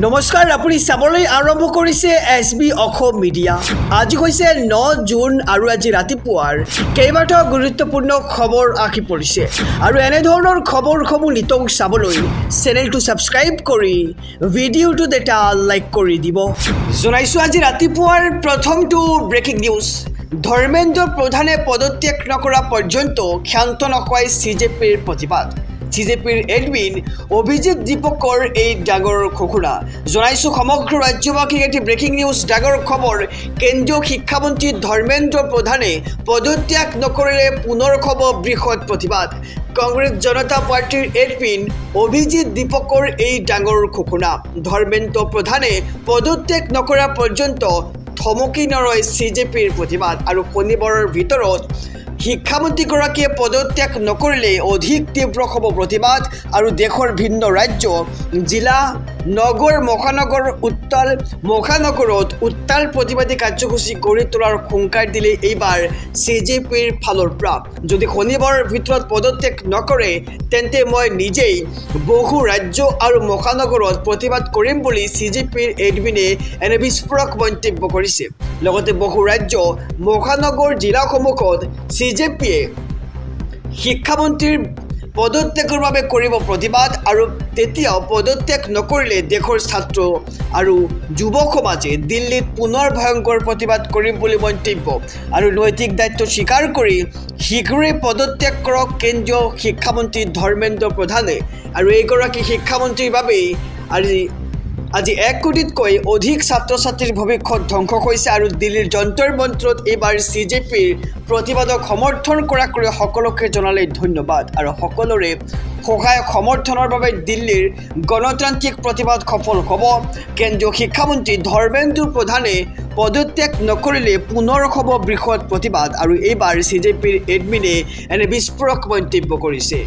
নমস্কাৰ, আপুনি চাবলৈ আৰম্ভ কৰিছে SB অসম মিডিয়া। আজি হৈছে 9 জুন আৰু আজি ৰাতিপুৱাৰ কেইবাটাও গুৰুত্বপূৰ্ণ খবৰ আহি পৰিছে আৰু এনেধৰণৰ খবৰসমূহ নিতৌ চাবলৈ চেনেলটো ছাবস্ক্ৰাইব কৰি ভিডিঅ'টোত এটা লাইক কৰি দিব। জনাইছোঁ আজি ৰাতিপুৱাৰ প্ৰথমটো ব্ৰেকিং নিউজ। ধৰ্মেন্দ্ৰ প্ৰধানে পদত্যাগ নকৰা পৰ্যন্ত ক্ষান্ত নকয় CJPৰ প্ৰতিবাদ। CJPৰ এডমিন অভিজিৎ দীপকৰ এই ডাঙৰ ঘোষণা। জনাইছোঁ সমগ্ৰ ৰাজ্যবাসীক এটি ব্ৰেকিং নিউজ ডাঙৰ খবৰ। কেন্দ্ৰীয় শিক্ষামন্ত্ৰী ধৰ্মেন্দ্ৰ প্ৰধানে পদত্যাগ নকৰিলে পুনৰ হ'ব বৃহৎ প্ৰতিবাদ। কংগ্ৰেছ জনতা পাৰ্টিৰ এডমিন অভিজিৎ দীপকৰ এই ডাঙৰ ঘোষণা। ধৰ্মেন্দ্ৰ প্ৰধানে পদত্যাগ নকৰা পৰ্যন্ত থমকি নৰয় CJPৰ প্ৰতিবাদ। আৰু শনিবাৰৰ ভিতৰত শিক্ষামন্ত্ৰীগৰাকীয়ে পদত্যাগ নকৰিলে অধিক তীব্ৰ হ'ব প্ৰতিবাদ আৰু দেশৰ ভিন্ন ৰাজ্য, জিলা, নগৰ, মহানগৰত উত্তাল প্ৰতিবাদী কাৰ্যসূচী গঢ়ি তোলাৰ হুংকাৰ দিলে এইবাৰ CJPৰ ফালৰ পৰা। যদি শনিবাৰৰ ভিতৰত পদত্যাগ নকৰে তেন্তে মই নিজেই বহু ৰাজ্য আৰু মহানগৰত প্ৰতিবাদ কৰিম বুলি CJPৰ এডমিনে এনে বিস্ফোৰক মন্তব্য কৰিছে। লগতে বহু ৰাজ্য, মহানগৰ, জিলাসমূহত CJPয়ে শিক্ষামন্ত্ৰীৰ পদত্যাগৰ বাবে কৰিব প্ৰতিবাদ আৰু তেতিয়াও পদত্যাগ নকৰিলে দেশৰ ছাত্ৰ আৰু যুৱ সমাজে দিল্লীত পুনৰ ভয়ংকৰ প্ৰতিবাদ কৰিম বুলি মন্তব্য আৰু নৈতিক দায়িত্ব স্বীকাৰ কৰি শীঘ্ৰেই পদত্যাগ কৰক কেন্দ্ৰীয় শিক্ষামন্ত্ৰী ধৰ্মেন্দ্ৰ প্ৰধানে। আৰু এইগৰাকী শিক্ষামন্ত্ৰীৰ বাবেই আজি 1 কোটিতকৈ অধিক ছাত্ৰ ছাত্ৰীৰ ভৱিষ্যত ধ্বংস হৈছে আৰু দিল্লীৰ যন্তৰ মন্ত্ৰত এইবাৰ CJPৰ প্ৰতিবাদক সমৰ্থন কৰাকৈ সকলোকে জনালে ধন্যবাদ আৰু সকলোৰে সহায় সমৰ্থনৰ বাবে দিল্লীৰ গণতান্ত্ৰিক প্ৰতিবাদ সফল হ'ব। কেন্দ্ৰীয় শিক্ষামন্ত্ৰী ধৰ্মেন্দ্ৰ প্ৰধানে পদত্যাগ নকৰিলে পুনৰ হ'ব বৃহৎ প্ৰতিবাদ আৰু এইবাৰ CJPৰ এডমিনে এনে বিস্ফোৰক মন্তব্য কৰিছে।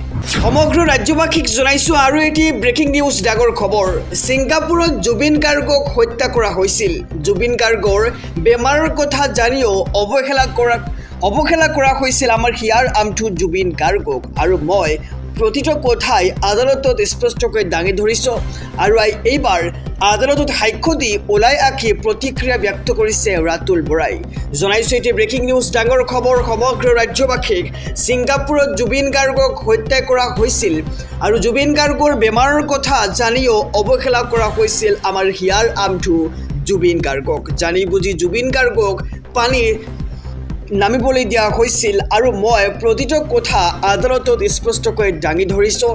সমগ্ৰ ৰাজ্যবাসীক জনাইছোঁ আৰু এটি ব্ৰেকিং নিউজ ডাঙৰ খবৰ। ছিংগাপুৰত জুবিন গাৰ্গক হত্যা কৰা হৈছিল। জুবিন গাৰ্গৰ বেমাৰৰ কথা জানিও অৱহেলা কৰা হৈছিল আমাৰ হিয়াৰ আমঠু জুবিন গাৰ্গক আৰু মই প্ৰতিটো কথাই আদালতত স্পষ্টকৈ দাঙি ধৰিছোঁ আৰু এইবাৰ আদালতত সাক্ষ্য দি ওলাই আহি প্ৰতিক্ৰিয়া ব্যক্ত কৰিছে ৰাতুল বৰাই। জনাইছোঁ এটি ব্ৰেকিং নিউজ ডাঙৰ খবৰ। সমগ্ৰ ৰাজ্যবাসীক ছিংগাপুৰত জুবিন গাৰ্গক হত্যা কৰা হৈছিল আৰু জুবিন গাৰ্গৰ বেমাৰৰ কথা জানিও অৱহেলা কৰা হৈছিল আমাৰ হিয়াৰ আমঠু জুবিন গাৰ্গক। জানি বুজি জুবিন গাৰ্গক পানীৰ নামিবলৈ দিয়া হৈছিল আৰু মই প্ৰতিটো কথা আদালতত স্পষ্টকৈ দাঙি ধৰিছোঁ।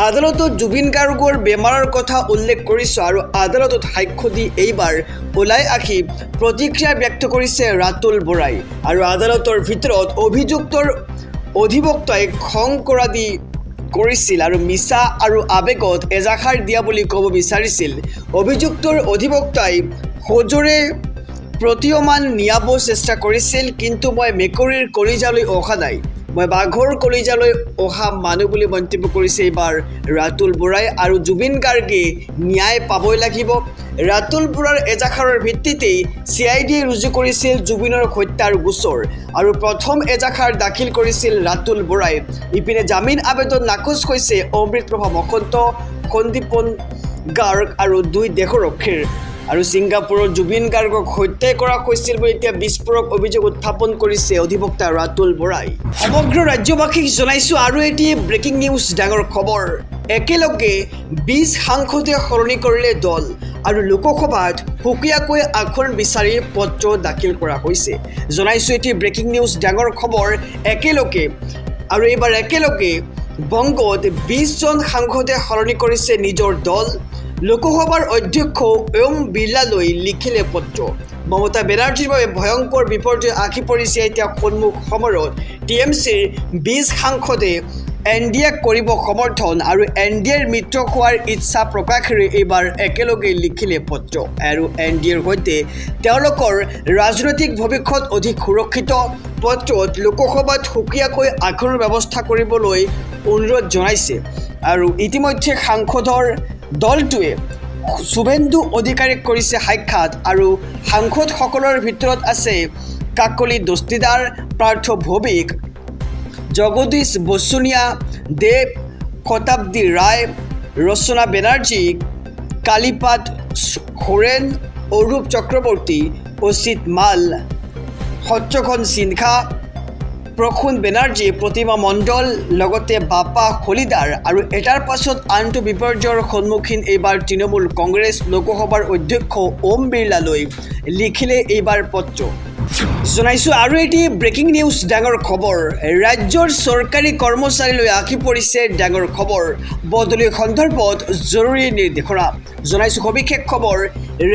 আদালতত জুবিন গাৰ্গৰ বেমাৰৰ কথা উল্লেখ কৰিছোঁ আৰু আদালতত সাক্ষ্য দি এইবাৰ ওলাই আহি প্ৰতিক্ৰিয়া ব্যক্ত কৰিছে ৰাতুল বৰাই। আৰু আদালতৰ ভিতৰত অভিযুক্তৰ অধিবক্তাই খং কৰিছিল আৰু মিছা আৰু আৱেগত এজাহাৰ দিয়া বুলি ক'ব বিচাৰিছিল। অভিযুক্তৰ অধিবক্তাই সজোৰে প্ৰতীয়মান নিয়াব চেষ্টা কৰিছিল, কিন্তু মই মেকুৰীৰ কলিজালৈ অহা নাই, মই বাঘৰ কলিজালৈ অহা মানুহ বুলি মন্তব্য কৰিছে এইবাৰ ৰাতুল বৰাই। আৰু জুবিন গাৰ্গে ন্যায় পাবই লাগিব। ৰাতুল বৰাৰ এজাহাৰৰ ভিত্তিতেই CIDয়ে ৰুজু কৰিছিল জুবিনৰ হত্যাৰ গোচৰ আৰু প্ৰথম এজাহাৰ দাখিল কৰিছিল ৰাতুল বৰাই। ইপিনে জামিন আবেদন নাকচ হৈছে অমৃতপ্ৰভা মহন্ত, সন্দীপন গাৰ্গ আৰু 2 দেশৰক্ষীৰ। আৰু ছিংগাপুৰত জুবিন গাৰ্গক হত্যা কৰা হৈছিল বুলি এতিয়া বিস্ফোৰক অভিযোগ উত্থাপন কৰিছে অধিবক্তা ৰাতুল বৰাই। সমগ্ৰ ৰাজ্যবাসীক জনাইছোঁ আৰু এটি ব্ৰেকিং নিউজ ডাঙৰ খবৰ। একেলগে 20 সাংসদে সলনি কৰিলে দল আৰু লোকসভাত সুকীয়াকৈ আসন বিচাৰি পত্ৰ দাখিল কৰা হৈছে। জনাইছোঁ এটি ব্ৰেকিং নিউজ ডাঙৰ খবৰ। একেলগে বংগত 20 জন সাংসদে সলনি কৰিছে নিজৰ দল। লোকসভাৰ অধ্যক্ষ ওম বিৰলালৈ লিখিলে পত্ৰ। মমতা বেনাৰ্জীৰ বাবে ভয়ংকৰ বিপৰ্যয় আহি পৰিছে এতিয়া সন্মুখ সময়ত। TMCৰ 20 সাংসদে NDAক কৰিব সমৰ্থন আৰু NDAৰ মিত্ৰ হোৱাৰ ইচ্ছা প্ৰকাশেৰে এইবাৰ একেলগে লিখিলে পত্ৰ আৰু NDAৰ সৈতে তেওঁলোকৰ ৰাজনৈতিক ভৱিষ্যত অধিক সুৰক্ষিত। পত্ৰত লোকসভাত সুকীয়াকৈ আসনৰ ব্যৱস্থা কৰিবলৈ অনুৰোধ জনাইছে আৰু ইতিমধ্যে সাংসদৰ দলটোৱে শুভেন্দু অধিকাৰীক কৰিছে সাক্ষাৎ আৰু সাংসদসকলৰ ভিতৰত আছে কাকলি দস্তিদাৰ, পাৰ্থ ভৌমিক, জগদীশ বসুনিয়া, দেৱ শতাব্দী ৰায়, ৰচনা বেনাৰ্জী, কালীপাদ সোৰেন, অৰূপ চক্ৰৱৰ্তী, অচিত মাল, সত্যঘন সিনহা, প্ৰসূন বেনাৰ্জী, প্ৰতিমা মণ্ডল, লগতে বাপা কলিদাৰ আৰু এটাৰ পাছত আনটো বিপৰ্যয়ৰ সন্মুখীন এইবাৰ তৃণমূল কংগ্ৰেছ লোকসভাৰ অধ্যক্ষ ওম বিৰলালৈ লিখিলে এইবাৰ পত্ৰ। জনাইছোঁ আৰু এটি ব্ৰেকিং নিউজ, ডাঙৰ খবৰ। ৰাজ্যৰ চৰকাৰী কৰ্মচাৰীলৈ আহি পৰিছে ডাঙৰ খবৰ। বদলি সন্দৰ্ভত জৰুৰী নিৰ্দেশনা। জনাইছোঁ সবিশেষ খবৰ।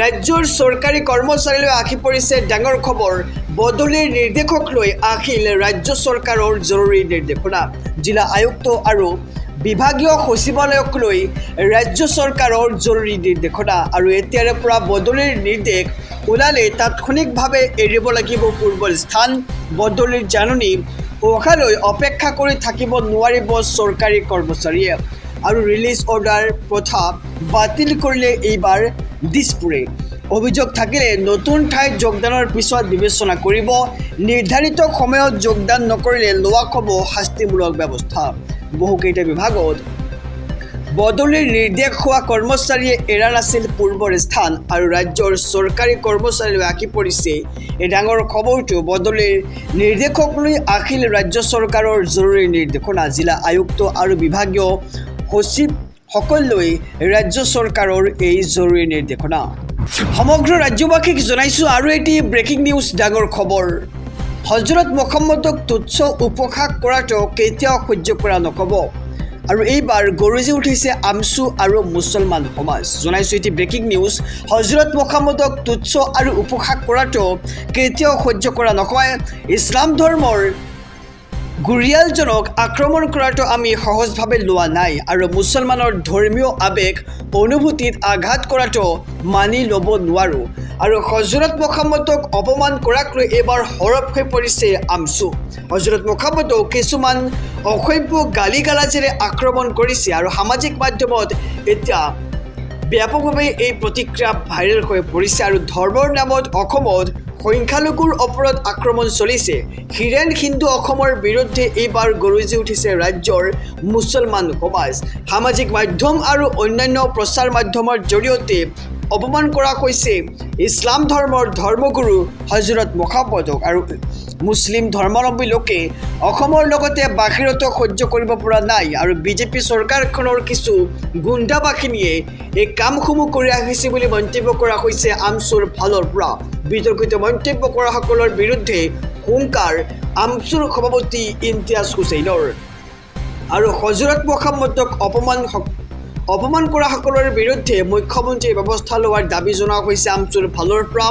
ৰাজ্যৰ চৰকাৰী কৰ্মচাৰীলৈ আহি পৰিছে ডাঙৰ খবৰ। বদলিৰ নিৰ্দেশক লৈ আহিল ৰাজ্য চৰকাৰৰ জৰুৰী নিৰ্দেশনা। জিলা আয়ুক্ত আৰু বিভাগীয় সচিবালয়ক লৈ ৰাজ্য চৰকাৰৰ জৰুৰী নিৰ্দেশনা। আৰু এতিয়াৰে পৰা বদলিৰ নিৰ্দেশ ওলালে তাৎক্ষণিকভাৱে এৰিব লাগিব পূৰ্বৰ স্থান। বদলিৰ জাননী অহালৈ অপেক্ষা কৰি থাকিব নোৱাৰিব চৰকাৰী কৰ্মচাৰীয়ে। আৰু ৰিলিজ অৰ্ডাৰ প্ৰথা বাতিল কৰিলে এইবাৰ দিছপুৰে। অভিযোগ থাকিলে নতুন ঠাইত যোগদানৰ পিছত বিবেচনা কৰিব। নিৰ্ধাৰিত সময়ত যোগদান নকৰিলে লোৱা হ'ব শাস্তিমূলক ব্যৱস্থা। বহুকেইটা বিভাগত বদলিৰ নিৰ্দেশ হোৱা কৰ্মচাৰীয়ে এৰা নাছিল পূৰ্বৰ স্থান আৰু ৰাজ্যৰ চৰকাৰী কৰ্মচাৰীলৈ আহি পৰিছে এই ডাঙৰ খবৰটো। বদলিৰ নিৰ্দেশক লৈ আহিল ৰাজ্য চৰকাৰৰ জৰুৰী নিৰ্দেশনা। জিলা আয়ুক্ত আৰু বিভাগীয় সচিবসকললৈ ৰাজ্য চৰকাৰৰ এই জৰুৰী নিৰ্দেশনা। সমগ্ৰ ৰাজ্যবাসীক জনাইছোঁ আৰু এটি ব্ৰেকিং নিউজ, ডাঙৰ খবৰ। হজৰত মহম্মদক তুচ্ছ উপহাস কৰাটো কেতিয়াও সহ্য কৰা নহ'ব। আৰু এইবাৰ গৰজি উঠিছে আমছু আৰু মুছলমান সমাজ। জনাইছোঁ এটি ব্ৰেকিং নিউজ। হজৰত মহম্মদক তুচ্ছ আৰু উপহাস কৰাটো কেতিয়াও সহ্য কৰা নহয়। ইছলাম ধৰ্মৰ গুৰিয়ালজনক আক্ৰমণ কৰাটো আমি সহজভাৱে লোৱা নাই আৰু মুছলমানৰ ধৰ্মীয় আৱেগ অনুভূতিত আঘাত কৰাটো মানি ল'ব নোৱাৰোঁ। আৰু হজৰত মহম্মদক অপমান কৰাক লৈ এইবাৰ সৰব হৈ পৰিছে আমছু। হজৰত মহম্মদক কিছুমান অসভ্য গালি গালাজেৰে আক্ৰমণ কৰিছে আৰু সামাজিক মাধ্যমত এতিয়া ব্যাপকভাৱে এই প্ৰতিক্ৰিয়া ভাইৰেল হৈ পৰিছে। আৰু ধৰ্মৰ নামত অসমত সংখ্যালঘুৰ ওপৰত আক্ৰমণ চলিছে। হিৰেণ হিন্দু অসমৰ বিৰুদ্ধে এইবাৰ গৰজি উঠিছে ৰাজ্যৰ মুছলমান সমাজ। সামাজিক মাধ্যম আৰু অন্যান্য প্ৰচাৰ মাধ্যমৰ জৰিয়তে অপমান কৰা হৈছে ইছলাম ধৰ্মৰ ধৰ্মগুৰু হজৰত মহম্মদক। আৰু মুছলিম ধৰ্মাৱলম্বী লোকে অসমৰ লগতে বাহিৰতো সহ্য কৰিব পৰা নাই। আৰু বিজেপি চৰকাৰখনৰ কিছু গুণ্ডা বাহিনীয়ে এই কামসমূহ কৰি আহিছে বুলি মন্তব্য কৰা হৈছে আমছুৰ ফালৰ পৰা। বিতৰ্কিত মন্তব্য কৰাসকলৰ বিৰুদ্ধে হুংকাৰ আমছুৰ সভাপতি ইমতিয়াজ হুছেইনৰ। আৰু হজৰত মহম্মদক অপমান কৰাসকলৰ বিৰুদ্ধে মুখ্যমন্ত্ৰীয়ে ব্যৱস্থা লোৱাৰ দাবী জনোৱা হৈছে আমছুৰ ফালৰ পৰা।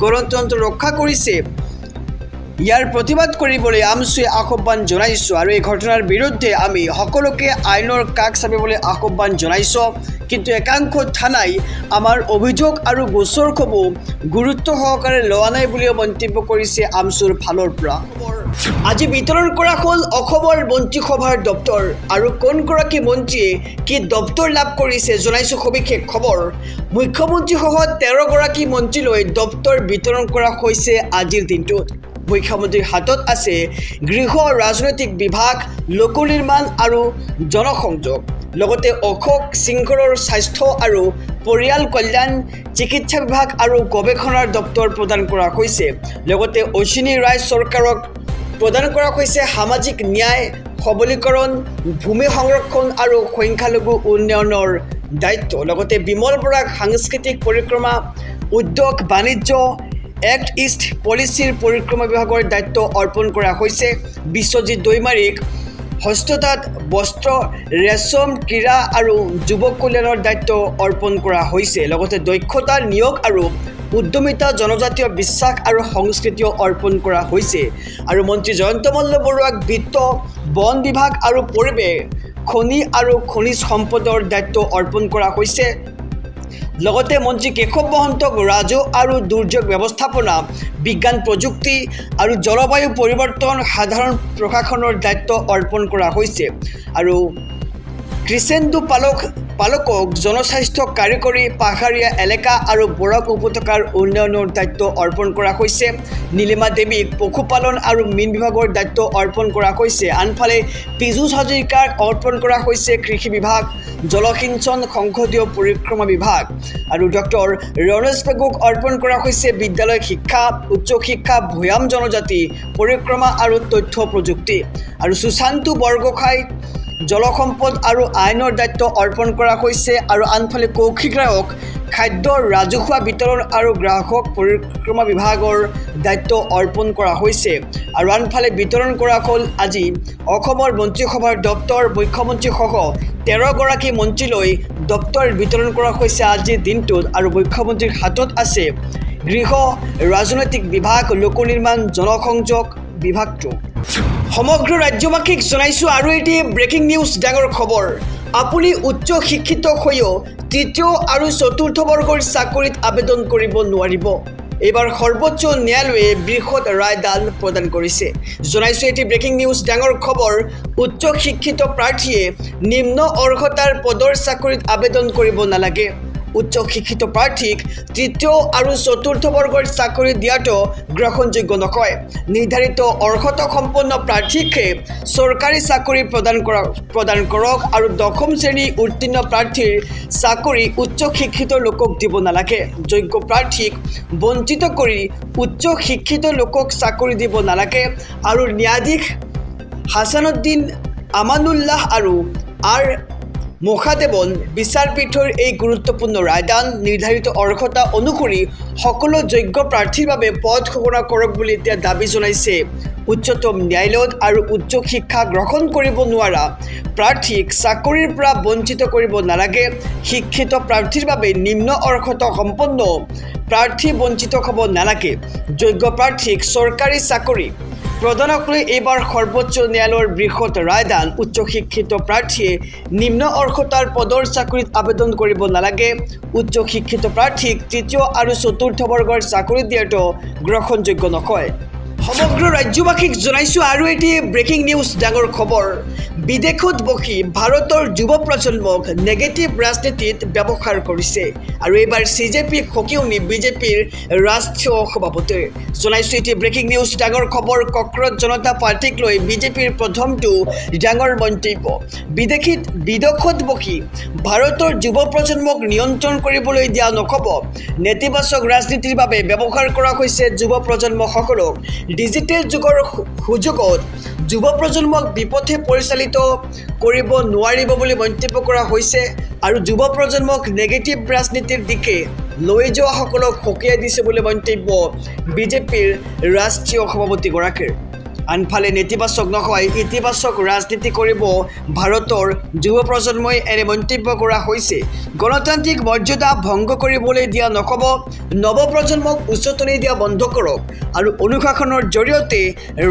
গণতন্ত্ৰ ৰক্ষা কৰিছে, ইয়াৰ প্ৰতিবাদ কৰিবলৈ আমছুৱে আহ্বান জনাইছোঁ। আৰু এই ঘটনাৰ বিৰুদ্ধে আমি সকলোকে আইনৰ কাষ চাপিবলৈ আহ্বান জনাইছোঁ। কিন্তু একাংশ থানাই আমাৰ অভিযোগ আৰু গোচৰসমূহ গুৰুত্ব সহকাৰে লোৱা নাই বুলিও মন্তব্য কৰিছে আমছুৰ ফালৰ পৰা। আজি বিতৰণ কৰা হ'ল অসমৰ মন্ত্ৰীসভাৰ দপ্তৰ। আৰু কোনগৰাকী মন্ত্ৰীয়ে কি দপ্তৰ লাভ কৰিছে জনাইছোঁ সবিশেষ খবৰ। মুখ্যমন্ত্ৰীসহ 13 গৰাকী মন্ত্ৰীলৈ দপ্তৰ বিতৰণ কৰা হৈছে আজিৰ দিনটোত। মুখ্যমন্ত্ৰীৰ হাতত আছে গৃহ, ৰাজনৈতিক বিভাগ, লোক নিৰ্মাণ আৰু জনসংযোগ, লগতে অশোক সিংহৰ স্বাস্থ্য আৰু পৰিয়াল কল্যাণ, চিকিৎসা বিভাগ আৰু গৱেষণাৰ দপ্তৰ প্ৰদান কৰা হৈছে। লগতে অশ্বিনী ৰায় চৰকাৰক প্ৰদান কৰা হৈছে সামাজিক ন্যায়, সবলীকৰণ, ভূমি সংৰক্ষণ আৰু সংখ্যালঘু উন্নয়নৰ দায়িত্ব। লগতে বিমল বৰাক সাংস্কৃতিক পৰিক্ৰমা, উদ্যোগ বাণিজ্য, এক্ট ইষ্ট পলিচিৰ পৰিক্ৰমা বিভাগৰ দায়িত্ব অৰ্পণ কৰা হৈছে। বিশ্বজিৎ দৈমাৰীক হস্ততাঁত, বস্ত্ৰ, ৰেচম, ক্ৰীড়া আৰু যুৱ কল্যাণৰ দায়িত্ব অৰ্পণ কৰা হৈছে। লগতে দক্ষতা নিয়োগ আৰু উদ্যমিতা, জনজাতীয় বিশ্বাস আৰু সংস্কৃতিও অৰ্পণ কৰা হৈছে। আৰু মন্ত্ৰী জয়ন্ত মল্ল বৰুৱাক বিত্ত, বন বিভাগ আৰু পৰিৱেশ, খনি আৰু খনিজ সম্পদৰ দায়িত্ব অৰ্পণ কৰা হৈছে। লগতে মন্ত্ৰী কেশৱ মহন্তক ৰাজহ আৰু দুৰ্যোগ ব্যৱস্থাপনা, বিজ্ঞান প্ৰযুক্তি আৰু জলবায়ু পৰিৱৰ্তন, সাধাৰণ প্ৰশাসনৰ দায়িত্ব অৰ্পণ কৰা হৈছে। আৰু কৃষেন্দু পালকক জনস্বাস্থ্য কাৰিকৰী পাহাৰীয়া এলেকা আৰু বৰাক উপত্যকাৰ উন্নয়নৰ দায়িত্ব অৰ্পণ কৰা হৈছে। নীলিমা দেৱীক পশুপালন আৰু মীন বিভাগৰ দায়িত্ব অৰ্পণ কৰা হৈছে। আনফালে পীযুষ হাজৰিকাক অৰ্পণ কৰা হৈছে কৃষি বিভাগ, জলসিঞ্চন সংসদীয় পৰিক্ৰমা বিভাগ আৰু ডক্টৰ ৰণেশ পেগুক অৰ্পণ কৰা হৈছে বিদ্যালয় শিক্ষা, উচ্চ শিক্ষা, ভৈয়াম জনজাতি পৰিক্ৰমা আৰু তথ্য প্ৰযুক্তি আৰু সুশান্তু বৰগোহাঁইক জলসম্পদ আৰু আইনৰ দায়িত্ব অৰ্পণ কৰা হৈছে আৰু আনফালে কৌশিক ৰায়ক খাদ্য ৰাজহুৱা বিতৰণ আৰু গ্ৰাহক পৰিক্ৰমা বিভাগৰ দায়িত্ব অৰ্পণ কৰা হৈছে আৰু আনফালে বিতৰণ কৰা হ'ল আজি অসমৰ মন্ত্ৰীসভাৰ দপ্তৰ মুখ্যমন্ত্ৰীসহ 13গৰাকী মন্ত্ৰীলৈ দপ্তৰ বিতৰণ কৰা হৈছে আজিৰ দিনটোত আৰু মুখ্যমন্ত্ৰীৰ হাতত আছে গৃহ ৰাজনৈতিক বিভাগ, লোক নিৰ্মাণ, জনসংযোগ বিভাগটো। সমগ্ৰ ৰাজ্যবাসীক জনাইছোঁ আৰু এটি ব্ৰেকিং নিউজ ডাঙৰ খবৰ। আপুনি উচ্চ শিক্ষিত হৈও তৃতীয় আৰু চতুৰ্থ বৰ্গৰ চাকৰিত আবেদন কৰিব নোৱাৰিব। এইবাৰ সৰ্বোচ্চ ন্যায়ালয়ে বৃহৎ ৰায়দান প্ৰদান কৰিছে। জনাইছোঁ এটি ব্ৰেকিং নিউজ ডাঙৰ খবৰ। উচ্চ শিক্ষিত প্ৰাৰ্থীয়ে নিম্ন অৰ্হতাৰ পদৰ চাকৰিত আবেদন কৰিব নালাগে। উচ্চ শিক্ষিত প্ৰাৰ্থীক তৃতীয় আৰু চতুৰ্থ বৰ্গৰ চাকৰি দিয়াটো গ্ৰহণযোগ্য নহয়। নিৰ্ধাৰিত অৰ্হতা সম্পন্ন প্ৰাৰ্থীকহে চৰকাৰী চাকৰি প্ৰদান কৰক আৰু দশম শ্ৰেণী উত্তীৰ্ণ প্ৰাৰ্থীৰ চাকৰি উচ্চ শিক্ষিত লোকক দিব নালাগে। যোগ্য প্ৰাৰ্থীক বঞ্চিত কৰি উচ্চ শিক্ষিত লোকক চাকৰি দিব নালাগে আৰু ন্যায়াধীশ হাছানুদ্দিন আমানুল্লাহ আৰু আৰ মহাদেৱন বিচাৰপীঠৰ এই গুৰুত্বপূৰ্ণ ৰায়দান নিৰ্ধাৰিত অৰ্হতা অনুসৰি সকলো যোগ্য প্ৰাৰ্থীৰ বাবে পদ ঘোষণা কৰক বুলি এতিয়া দাবী জনাইছে উচ্চতম ন্যায়ালয়ত আৰু উচ্চ শিক্ষা গ্ৰহণ কৰিব নোৱাৰা প্ৰাৰ্থীক চাকৰিৰ পৰা বঞ্চিত কৰিব নালাগে। শিক্ষিত প্ৰাৰ্থীৰ বাবে নিম্ন অৰ্হতা সম্পন্ন প্ৰাৰ্থী বঞ্চিত হ'ব নালাগে। যোগ্য প্ৰাৰ্থীক চৰকাৰী চাকৰি প্ৰদানক লৈ এইবাৰ সৰ্বোচ্চ ন্যায়ালয়ৰ বৃহৎ ৰায়দান। উচ্চ শিক্ষিত প্ৰাৰ্থীয়ে নিম্ন অৰ্হতাৰ পদৰ চাকৰিত আবেদন কৰিব নালাগে। উচ্চ শিক্ষিত প্ৰাৰ্থীক তৃতীয় আৰু চতুৰ্থ বৰ্গৰ চাকৰি দিয়াটো গ্ৰহণযোগ্য নহয়। সমগ্ৰ ৰাজ্যবাসীক জনাইছোঁ আৰু এটি ব্ৰেকিং নিউজ ডাঙৰ খবৰ। বিদেশত বহি ভাৰতৰ যুৱ প্ৰজন্মক নেগেটিভ ৰাজনীতিত ব্যৱহাৰ কৰিছে আৰু এইবাৰ CJPক সকিউনি বিজেপিৰ ৰাষ্ট্ৰীয় সভাপতি। জনাইছোঁ এটি ব্ৰেকিং নিউজ ডাঙৰ খবৰ। কক্ৰজ জনতা পাৰ্টিক লৈ বিজেপিৰ প্ৰথমটো ডাঙৰ মন্তব্য। বিদেশত বহি ভাৰতৰ যুৱ প্ৰজন্মক নিয়ন্ত্ৰণ কৰিবলৈ দিয়া নহ'ব। নেতিবাচক ৰাজনীতিৰ বাবে ব্যৱহাৰ কৰা হৈছে যুৱ প্ৰজন্মসকলক। ডিজিটেল যুগৰ সুযোগত যুৱ প্ৰজন্মক বিপথে পৰিচালিত কৰিব নোৱাৰিব বুলি মন্তব্য কৰা হৈছে আৰু যুৱ প্ৰজন্মক নেগেটিভ ৰাজনীতিৰ দিশে লৈ যোৱাসকলক সকীয়াই দিছে বুলি মন্তব্য বিজেপিৰ ৰাষ্ট্ৰীয় সভাপতিগৰাকীৰ। আনফালে নেতিবাচক নহয় ইতিবাচক ৰাজনীতি কৰিব ভাৰতৰ যুৱ প্ৰজন্মই এনে মন্তব্য কৰা হৈছে। গণতান্ত্ৰিক মৰ্যাদা ভংগ কৰিবলৈ দিয়া নহ'ব। নৱপ্ৰজন্মক উচতনি দিয়া বন্ধ কৰক আৰু অনুশাসনৰ জৰিয়তে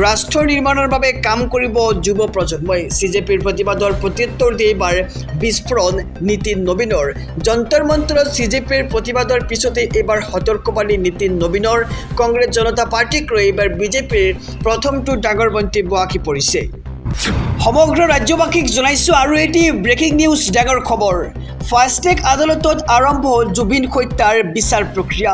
ৰাষ্ট্ৰ নিৰ্মাণৰ বাবে কাম কৰিব যুৱ প্ৰজন্মই। CJPৰ প্ৰতিবাদৰ প্ৰত্যুত্তৰ দি এইবাৰ বিস্ফোৰণ নীতিন নবীনৰ। যন্তৰ মন্তৰত CJPৰ প্ৰতিবাদৰ পিছতে এইবাৰ সতৰ্কবাণী নীতিন নবীনৰ। কংগ্ৰেছ জনতা পাৰ্টিক লৈ এইবাৰ বিজেপিৰ প্ৰথমটো ডাঙৰ মন্তব্য আহি পৰিছে। সমগ্ৰ ৰাজ্যবাসীক জনাইছোঁ আৰু এটি ব্ৰেকিং নিউজ ডাঙৰ খবৰ। ফাষ্টেগ আদালতত আৰম্ভ জুবিন হত্যাৰ বিচাৰ প্ৰক্ৰিয়া।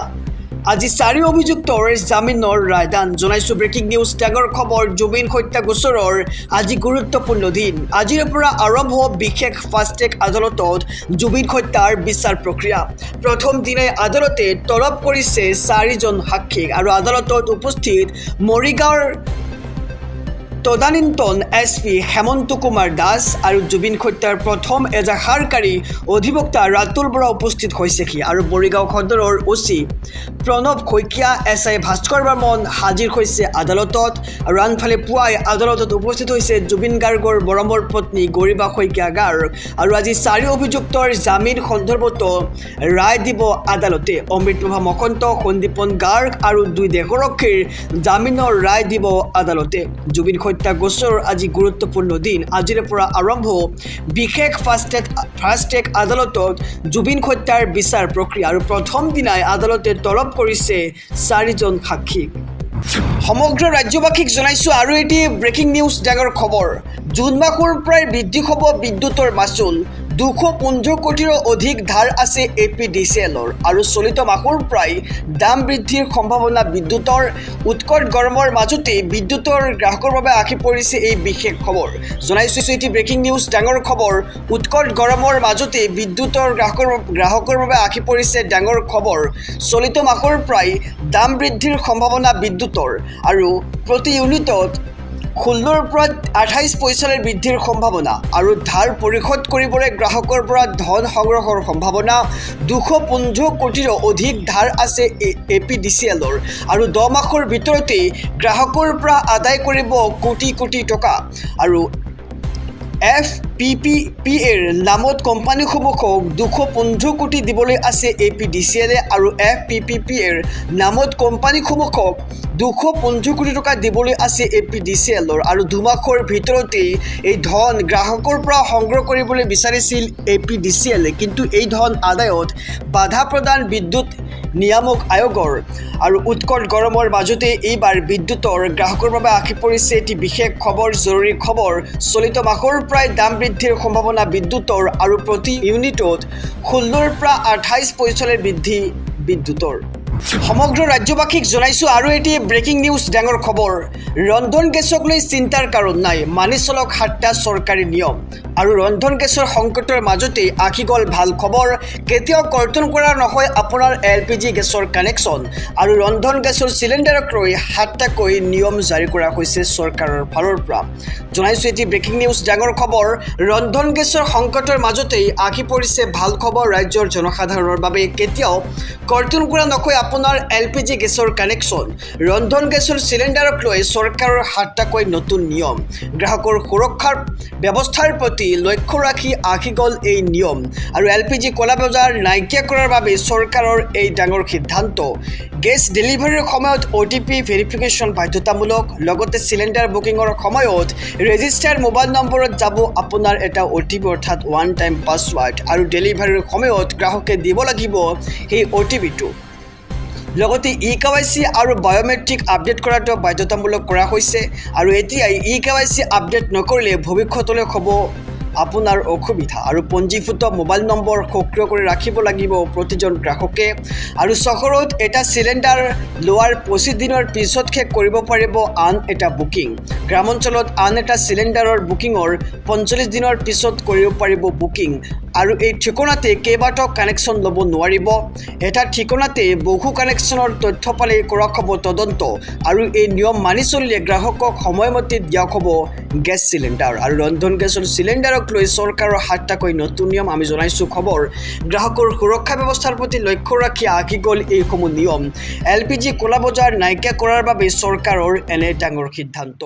আজি 4 অভিযুক্তৰ জামিনৰ ৰায়দান। জনাইছোঁ ব্ৰেকিং নিউজ ডাঙৰ খবৰ। জুবিন হত্যা গোচৰৰ আজি গুৰুত্বপূৰ্ণ দিন। আজিৰ পৰা আৰম্ভ বিশেষ ফাষ্টেগ আদালতত জুবিন হত্যাৰ বিচাৰ প্ৰক্ৰিয়া। প্ৰথম দিনাই আদালতে তলব কৰিছে 4জন সাক্ষীক আৰু আদালতত উপস্থিত মৰিগাঁৱৰ তদানীন্তন SP হেমন্ত কুমাৰ দাস আৰু জুবিন হত্যাৰ প্ৰথম এজাহাৰকাৰী অধিবক্তা ৰাতুল বৰা উপস্থিত হৈছেহি আৰু মৰিগাঁও সদৰৰ OC প্ৰণৱ শইকীয়া, SI ভাস্কৰ বৰ্মন হাজিৰ হৈছে আদালতত আৰু আনফালে পুৱাই আদালতত উপস্থিত হৈছে জুবিন গাৰ্গৰ মৰমৰ পত্নী গৰিমা শইকীয়া গাৰ্গ আৰু আজি 4 অভিযুক্তৰ জামিন সন্দৰ্ভতো ৰায় দিব আদালতে। অমৃতপ্ৰভা মহন্ত, সন্দীপন গাৰ্গ আৰু 2 দেশৰক্ষীৰ জামিনৰ ৰায় দিব আদালতে। জুবিন হত্যা গোচৰৰ আজি গুৰুত্বপূৰ্ণ দিন। আজিৰ পৰা আৰম্ভ বিশেষ ফাষ্টেগ আদালতত জুবিন হত্যাৰ বিচাৰ প্ৰক্ৰিয়া আৰু প্ৰথম দিনাই আদালতে তলব কৰিছে 4জন সাক্ষীক। সমগ্ৰ ৰাজ্যবাসীক জনাইছোঁ আৰু এটি ব্ৰেকিং নিউজ ডাঙৰ খবৰ। জুন মাহৰ পৰাই বৃদ্ধি হ'ব বিদ্যুতৰ মাচুল। 215 কোটিৰো অধিক ধাৰ আছে APDCLৰ আৰু চলিত মাহৰ পৰাই দাম বৃদ্ধিৰ সম্ভাৱনা বিদ্যুতৰ। উৎকট গৰমৰ মাজতে বিদ্যুতৰ গ্ৰাহকৰ বাবে আহি পৰিছে এই বিশেষ খবৰ। জনাইছোঁ এটি ব্ৰেকিং নিউজ ডাঙৰ খবৰ। উৎকট গৰমৰ মাজতে বিদ্যুতৰ গ্ৰাহকৰ বাবে আহি পৰিছে ডাঙৰ খবৰ। চলিত মাহৰ পৰাই দাম বৃদ্ধিৰ সম্ভাৱনা বিদ্যুতৰ আৰু প্ৰতি ইউনিটত 16ৰ পৰা 28 পইচালৈ বৃদ্ধিৰ সম্ভাৱনা আৰু ধাৰ পৰিশোধ কৰিবলৈ গ্ৰাহকৰ পৰা ধন সংগ্ৰহৰ সম্ভাৱনা। 215 কোটিৰো অধিক ধাৰ আছে APDCLৰ আৰু 10 মাহৰ ভিতৰতে গ্ৰাহকৰ পৰা আদায় কৰিব কোটি কোটি টকা। আৰু FPPPৰ নামত কোম্পানীসমূহক 215 কোটি দিবলৈ আছে APDCLে আৰু FPPPৰ নামত কোম্পানীসমূহক 215 কোটি টকা দিবলৈ আছে APDCLৰ আৰু 2 মাহৰ ভিতৰতে এই ধন গ্ৰাহকৰ পৰা সংগ্ৰহ কৰিবলৈ বিচাৰিছিল APDCLে, কিন্তু এই ধন আদায়ত বাধা প্ৰদান বিদ্যুৎ নিয়ামক আয়োগৰ। আৰু উৎকট গৰমৰ মাজতে এইবাৰ বিদ্যুতৰ গ্ৰাহকৰ বাবে আহি পৰিছে এটি বিশেষ খবৰ, জৰুৰী খবৰ। চলিত মাহৰ পৰাই দাম বৃদ্ধিৰ সম্ভাৱনা বিদ্যুতৰ আৰু প্ৰতি ইউনিটত 16ৰ পৰা 28 পইচালৈ বৃদ্ধি বিদ্যুতৰ। সমগ্ৰ ৰাজ্যবাসীক জনাইছোঁ আৰু এটি ব্ৰেকিং নিউজ ডাঙৰ খবৰ। ৰন্ধন গেছক লৈ চিন্তাৰ কাৰণ নাই, মানি চলক 7টা চৰকাৰী নিয়ম। আৰু ৰন্ধন গেছৰ সংকটৰ মাজতে আহি গ'ল ভাল খবৰ। কেতিয়াও কৰ্তন কৰা নহয় আপোনাৰ LPG গেছৰ কানেকশ্যন আৰু ৰন্ধন গেছৰ চিলিণ্ডাৰক লৈ 7টাকৈ নিয়ম জাৰি কৰা হৈছে চৰকাৰৰ ফালৰ পৰা। জনাইছোঁ এটি ব্ৰেকিং নিউজ ডাঙৰ খবৰ। ৰন্ধন গেছৰ সংকটৰ মাজতেই আহি পৰিছে ভাল খবৰ ৰাজ্যৰ জনসাধাৰণৰ বাবে। কেতিয়াও কৰ্তন কৰা নহয় আপোনাৰ LPG গেছৰ কানেকশ্যন। ৰন্ধন গেছৰ চিলিণ্ডাৰক লৈ চৰকাৰৰ 7টাকৈ নতুন নিয়ম। গ্ৰাহকৰ সুৰক্ষাৰ ব্যৱস্থাৰ প্ৰতি লক্ষ্য ৰাখি আহি গ'ল এই নিয়ম আৰু LPG ক'লা বজাৰ নাইকিয়া কৰাৰ বাবে চৰকাৰৰ এই ডাঙৰ সিদ্ধান্ত। গেছ ডেলিভাৰীৰ সময়ত OTP ভেৰিফিকেশ্যন বাধ্যতামূলক। লগতে চিলিণ্ডাৰ বুকিঙৰ সময়ত ৰেজিষ্টাৰ্ড মোবাইল নম্বৰত যাব আপোনাৰ এটা OTP অৰ্থাৎ ওৱান টাইম পাছৱাৰ্ড আৰু ডেলিভাৰীৰ সময়ত গ্ৰাহকে দিব লাগিব সেই OTPটো। লগতে eKYC আৰু বায়োমেট্ৰিক আপডেট কৰাটো বাধ্যতামূলক কৰা হৈছে আৰু এতিয়াই eKYC আপডেট নকৰিলে ভৱিষ্যতলৈ হ'ব আপোনাৰ অসুবিধা। আৰু পঞ্জীভূত মোবাইল নম্বৰ সক্ৰিয় কৰি ৰাখিব লাগিব প্ৰতিজন গ্ৰাহকে। আৰু চহৰত এটা চিলিণ্ডাৰ লোৱাৰ 25 দিনৰ পিছতহে কৰিব পাৰিব আন এটা বুকিং। গ্ৰামাঞ্চলত আন এটা চিলিণ্ডাৰৰ বুকিঙৰ 45 দিনৰ পিছত কৰিব পাৰিব বুকিং। আৰু এই ঠিকনাতে কেইবাটাও কানেকশ্যন ল'ব নোৱাৰিব। এটা ঠিকনাতে বহু কানেকশ্যনৰ তথ্য পালে কৰা হ'ব তদন্ত আৰু এই নিয়ম মানি চলিলে গ্ৰাহকক সময়মতে দিয়া হ'ব গেছ চিলিণ্ডাৰ। আৰু ৰন্ধন গেছৰ চিলিণ্ডাৰক লৈ চৰকাৰৰ 7টাকৈ নতুন নিয়ম আমি জনাইছোঁ খবৰ। গ্ৰাহকৰ সুৰক্ষা ব্যৱস্থাৰ প্ৰতি লক্ষ্য ৰাখি আহি গ'ল এইসমূহ নিয়ম। LPG ক'লা বজাৰ নাইকিয়া কৰাৰ বাবে চৰকাৰৰ এনে ডাঙৰ সিদ্ধান্ত।